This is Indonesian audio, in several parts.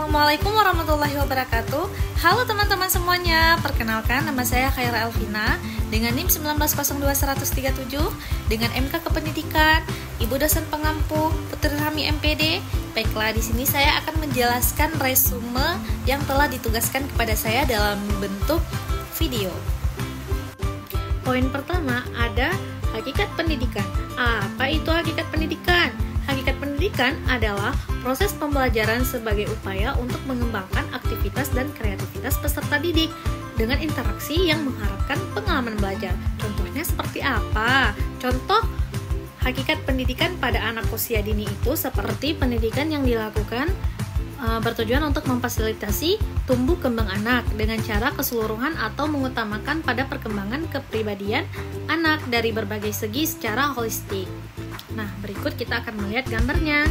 Assalamualaikum warahmatullahi wabarakatuh. Halo teman-teman semuanya, perkenalkan nama saya Khaira Elvina dengan NIM 1902137 dengan MK Kependidikan, Ibu dosen pengampu Putri Rahmi MPD. Baiklah, di sini saya akan menjelaskan resume yang telah ditugaskan kepada saya dalam bentuk video. Poin pertama ada hakikat pendidikan. Apa itu hakikat pendidikan? Hakikat pendidikan adalah proses pembelajaran sebagai upaya untuk mengembangkan aktivitas dan kreativitas peserta didik dengan interaksi yang mengharapkan pengalaman belajar. Contohnya seperti apa? Contoh hakikat pendidikan pada anak usia dini itu seperti pendidikan yang dilakukan bertujuan untuk memfasilitasi tumbuh kembang anak dengan cara keseluruhan atau mengutamakan pada perkembangan kepribadian anak dari berbagai segi secara holistik. Nah, berikut kita akan melihat gambarnya.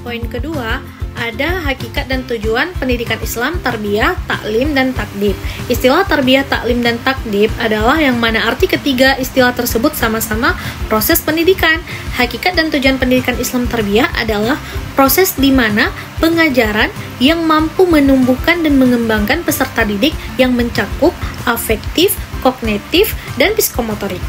Poin kedua, ada hakikat dan tujuan pendidikan Islam, tarbiyah, taklim, dan takdib. Istilah tarbiyah, taklim, dan takdib adalah yang mana arti ketiga istilah tersebut sama-sama proses pendidikan. Hakikat dan tujuan pendidikan Islam tarbiyah adalah proses di mana pengajaran yang mampu menumbuhkan dan mengembangkan peserta didik yang mencakup afektif, kognitif, dan psikomotorik.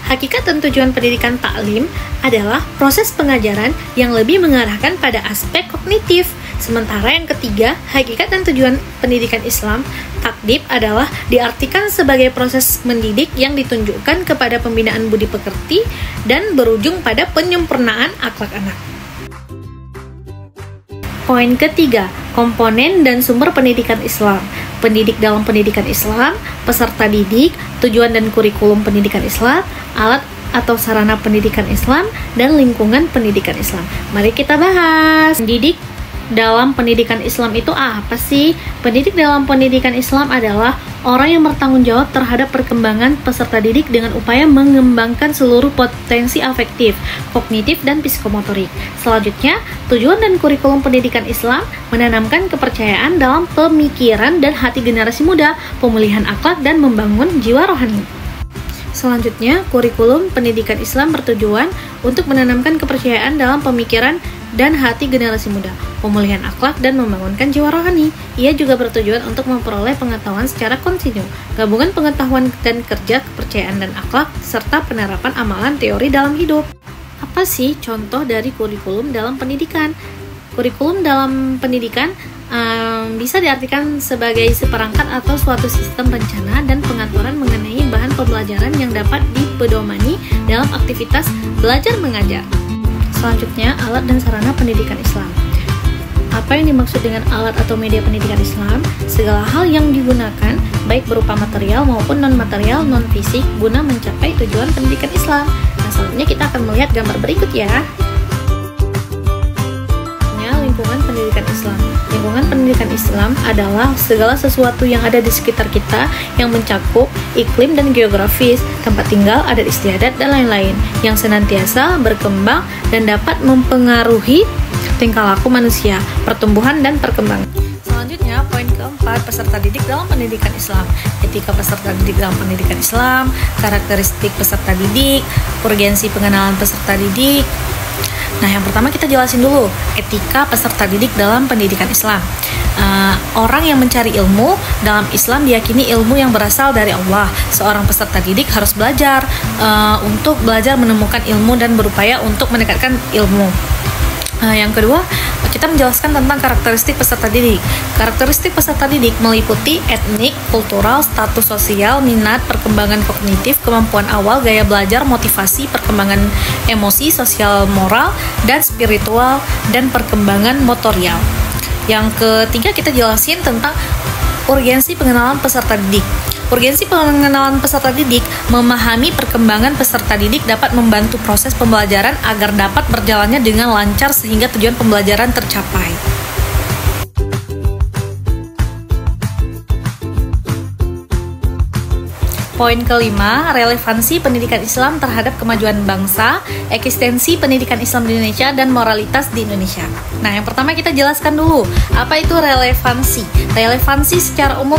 Hakikat dan tujuan pendidikan taklim adalah proses pengajaran yang lebih mengarahkan pada aspek kognitif. Sementara yang ketiga, hakikat dan tujuan pendidikan Islam takdib adalah diartikan sebagai proses mendidik yang ditunjukkan kepada pembinaan budi pekerti dan berujung pada penyempurnaan akhlak anak. Poin ketiga, komponen dan sumber pendidikan Islam. Pendidik dalam pendidikan Islam, peserta didik, tujuan dan kurikulum pendidikan Islam, alat atau sarana pendidikan Islam, dan lingkungan pendidikan Islam. Mari kita bahas. Pendidik dalam pendidikan Islam itu apa sih? Pendidik dalam pendidikan Islam adalah orang yang bertanggung jawab terhadap perkembangan peserta didik dengan upaya mengembangkan seluruh potensi afektif, kognitif, dan psikomotorik. Selanjutnya, tujuan dan kurikulum pendidikan Islam menanamkan kepercayaan dalam pemikiran dan hati generasi muda, pemulihan akhlak, dan membangun jiwa rohani. Selanjutnya, kurikulum pendidikan Islam bertujuan untuk menanamkan kepercayaan dalam pemikiran dan hati generasi muda, pemulihan akhlak, dan membangunkan jiwa rohani. Ia juga bertujuan untuk memperoleh pengetahuan secara kontinu, gabungan pengetahuan dan kerja, kepercayaan dan akhlak, serta penerapan amalan teori dalam hidup. Apa sih contoh dari kurikulum dalam pendidikan? Kurikulum dalam pendidikan bisa diartikan sebagai seperangkat atau suatu sistem rencana dan pengaturan mengenai bahan pembelajaran yang dapat dipedomani dalam aktivitas belajar mengajar. Selanjutnya, alat dan sarana pendidikan Islam. Apa yang dimaksud dengan alat atau media pendidikan Islam? Segala hal yang digunakan, baik berupa material maupun non-material, non-fisik, guna mencapai tujuan pendidikan Islam. Nah, selanjutnya kita akan melihat gambar berikut ya. Lingkungan pendidikan Islam. Lingkungan pendidikan Islam adalah segala sesuatu yang ada di sekitar kita yang mencakup iklim dan geografis, tempat tinggal, adat istiadat, dan lain-lain yang senantiasa berkembang dan dapat mempengaruhi tingkah laku manusia, pertumbuhan, dan perkembangan. Selanjutnya, poin keempat, peserta didik dalam pendidikan Islam. Etika peserta didik dalam pendidikan Islam, karakteristik peserta didik, urgensi pengenalan peserta didik. Nah, yang pertama kita jelasin dulu etika peserta didik dalam pendidikan Islam. Orang yang mencari ilmu dalam Islam diyakini ilmu yang berasal dari Allah. Seorang peserta didik harus belajar untuk belajar menemukan ilmu dan berupaya untuk mendekatkan ilmu. Yang kedua, kita menjelaskan tentang karakteristik peserta didik. Karakteristik peserta didik meliputi etnik, kultural, status sosial, minat, perkembangan kognitif, kemampuan awal, gaya belajar, motivasi, perkembangan emosi, sosial, moral, dan spiritual, dan perkembangan motorial. Yang ketiga, kita jelasin tentang urgensi pengenalan peserta didik. Urgensi pengenalan peserta didik memahami perkembangan peserta didik dapat membantu proses pembelajaran agar dapat berjalannya dengan lancar sehingga tujuan pembelajaran tercapai. Poin kelima, relevansi pendidikan Islam terhadap kemajuan bangsa, eksistensi pendidikan Islam di Indonesia, dan moralitas di Indonesia. Nah, yang pertama kita jelaskan dulu, apa itu relevansi? Relevansi secara umum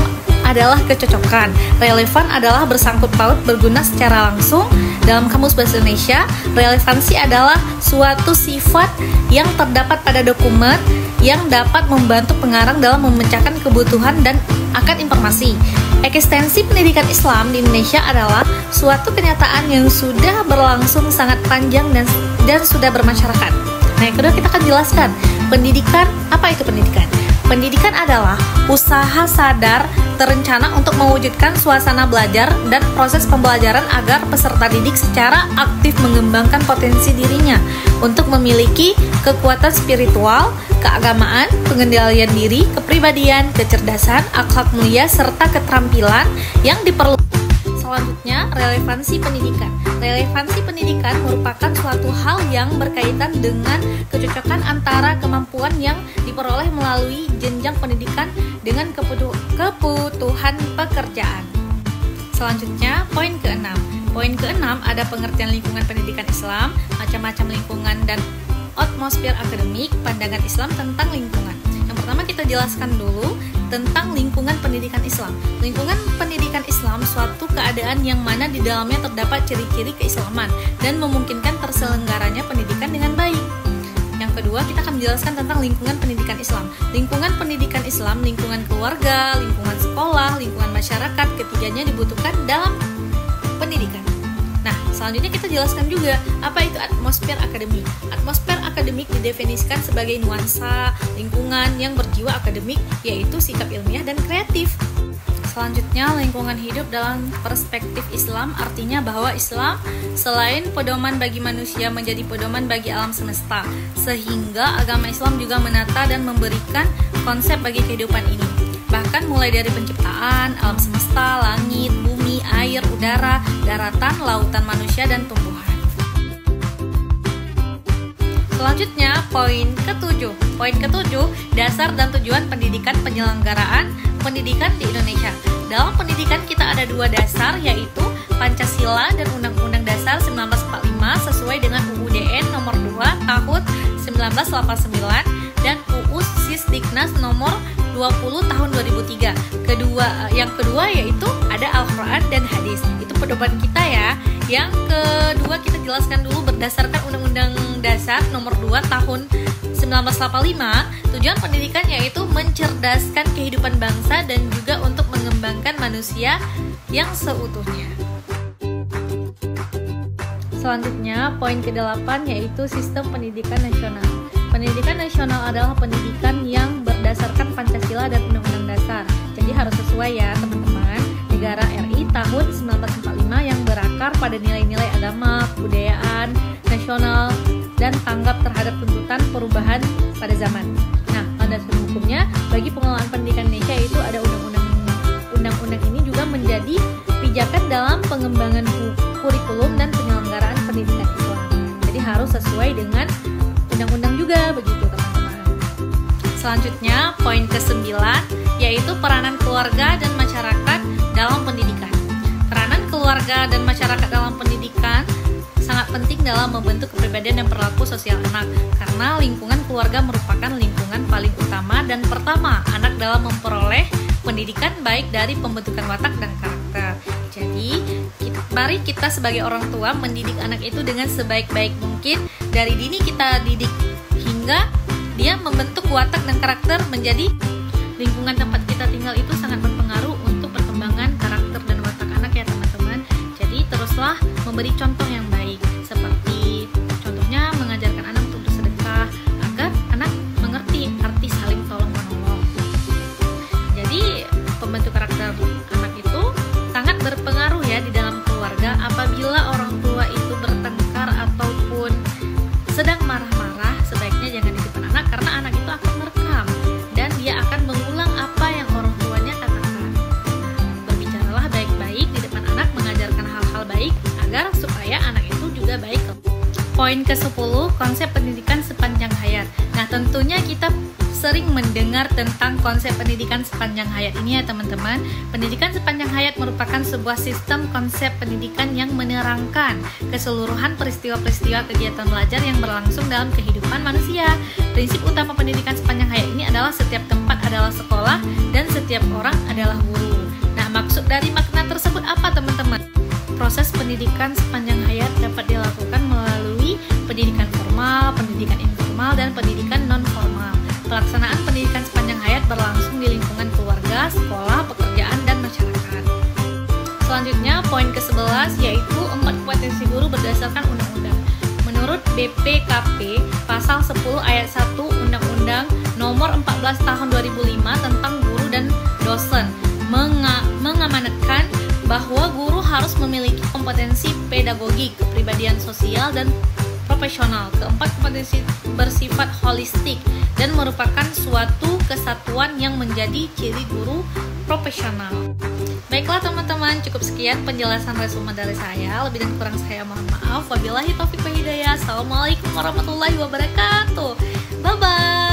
adalah kecocokan. Relevan adalah bersangkut paut, berguna secara langsung. Dalam Kamus Bahasa Indonesia, relevansi adalah suatu sifat yang terdapat pada dokumen yang dapat membantu pengarang dalam memecahkan kebutuhan dan akan informasi. Eksistensi pendidikan Islam di Indonesia adalah suatu kenyataan yang sudah berlangsung sangat panjang dan sudah bermasyarakat. Nah, yang kedua kita akan jelaskan pendidikan. Apa itu pendidikan? Pendidikan adalah usaha sadar terencana untuk mewujudkan suasana belajar dan proses pembelajaran agar peserta didik secara aktif mengembangkan potensi dirinya untuk memiliki kekuatan spiritual, keagamaan, pengendalian diri, kepribadian, kecerdasan, akhlak mulia, serta keterampilan yang diperlukan. Selanjutnya, relevansi pendidikan. Relevansi pendidikan merupakan suatu hal yang berkaitan dengan kecocokan antara kemampuan yang diperoleh melalui jenjang pendidikan dengan kebutuhan pekerjaan. Selanjutnya, poin ke-6. Poin ke-6 ada pengertian lingkungan pendidikan Islam, macam-macam lingkungan dan atmosfer akademik, pandangan Islam tentang lingkungan. Yang pertama kita jelaskan dulu tentang lingkungan pendidikan Islam. Lingkungan pendidikan Islam suatu keadaan yang mana di dalamnya terdapat ciri-ciri keislaman dan memungkinkan terselenggaranya pendidikan dengan baik. Yang kedua, kita akan menjelaskan tentang lingkungan pendidikan Islam. Lingkungan pendidikan Islam, lingkungan keluarga, lingkungan sekolah, lingkungan masyarakat, ketiganya dibutuhkan dalam pendidikan. Nah, selanjutnya kita jelaskan juga apa itu atmosfer akademik. Atmosfer akademik didefinisikan sebagai nuansa lingkungan yang berjiwa akademik, yaitu sikap ilmiah dan kreatif. Selanjutnya, lingkungan hidup dalam perspektif Islam artinya bahwa Islam selain pedoman bagi manusia menjadi pedoman bagi alam semesta, sehingga agama Islam juga menata dan memberikan konsep bagi kehidupan ini. Bahkan mulai dari penciptaan, alam semesta, langit, bumi, air, udara, daratan, lautan manusia, dan tumbuhan. Selanjutnya, poin ke-7. Poin ke-7, dasar dan tujuan pendidikan penyelenggaraan pendidikan di Indonesia. Dalam pendidikan kita ada dua dasar, yaitu Pancasila dan Undang-Undang Dasar 1945 sesuai dengan UUDN nomor 2 tahun 1989 dan UU Sisdiknas nomor 20 tahun 2003. Yang kedua yaitu ada Al-Quran dan hadis. Itu pedoman kita ya. Yang kedua kita jelaskan dulu berdasarkan Undang-Undang Dasar nomor 2 tahun 1945, tujuan pendidikan yaitu mencerdaskan kehidupan bangsa dan juga untuk mengembangkan manusia yang seutuhnya. Selanjutnya, poin ke-8 yaitu sistem pendidikan nasional. Pendidikan nasional adalah pendidikan yang berdasarkan Pancasila dan Undang-Undang Dasar. Jadi harus sesuai ya teman-teman. Negara RI tahun 1945 yang berakar pada nilai-nilai agama, kebudayaan, nasional, dan tanggap terhadap tuntutan perubahan pada zaman. Nah, landasan hukumnya bagi pengelolaan pendidikan Indonesia itu ada undang-undang ini juga menjadi pijakan dalam pengembangan kurikulum dan penyelenggaraan pendidikan Islam. Jadi harus sesuai dengan undang-undang juga begitu teman-teman. Selanjutnya poin ke-9 yaitu peranan keluarga dan masyarakat dalam pendidikan. Peranan keluarga dan masyarakat dalam pendidikan sangat penting dalam membentuk kepribadian dan perilaku sosial anak, karena lingkungan keluarga merupakan lingkungan paling utama dan pertama anak dalam memperoleh pendidikan baik dari pembentukan watak dan karakter. Jadi, mari kita sebagai orang tua mendidik anak itu dengan sebaik-baik mungkin. Dari dini kita didik hingga dia membentuk watak dan karakter menjadi lingkungan tempat kita tinggal itu sangat berpengaruh untuk perkembangan karakter dan watak anak ya teman-teman. Jadi teruslah memberi contoh yang baik, seperti contohnya mengajarkan anak untuk bersedekah agar anak mengerti arti saling tolong menolong. Jadi pembentuk karakter anak itu sangat berpengaruh ya di dalam keluarga. Apabila orang tua itu bertengkar ataupun sedang marah-marah, sebaiknya jangan di depan anak karena anak itu akan merekam dan dia akan mengulang apa yang orang tuanya katakan. Berbicaralah baik-baik di depan anak, mengajarkan hal-hal baik agar supaya anak itu juga baik. Poin ke-10, konsep pendidikan sepanjang hayat. Nah, tentunya kita sering mendengar tentang konsep pendidikan sepanjang hayat ini ya teman-teman. Pendidikan sepanjang hayat merupakan sebuah sistem konsep pendidikan yang menerangkan keseluruhan peristiwa-peristiwa kegiatan belajar yang berlangsung dalam kehidupan manusia. Prinsip utama pendidikan sepanjang hayat ini adalah setiap tempat adalah sekolah dan setiap orang adalah guru. maksud dari makna tersebut apa teman-teman? Proses pendidikan sepanjang hayat dapat dilakukan melalui pendidikan formal, pendidikan informal, dan pendidikan non-formal. Pelaksanaan pendidikan sepanjang hayat berlangsung di lingkungan keluarga, sekolah, pekerjaan, dan masyarakat. Selanjutnya, poin ke-11 yaitu 4 kompetensi guru berdasarkan undang-undang. Menurut BPKP, pasal 10 ayat 1 Undang-Undang Nomor 14 Tahun 2005 tentang guru dan dosen mengamanatkan bahwa guru harus memiliki kompetensi pedagogik, kepribadian sosial, dan profesional. Keempat kompetensi bersifat holistik dan merupakan suatu kesatuan yang menjadi ciri guru profesional. Baiklah teman-teman, cukup sekian penjelasan resume dari saya. Lebih dan kurang saya mohon maaf. Wabillahi taufiq wal hidayah. Assalamualaikum warahmatullahi wabarakatuh. Bye-bye.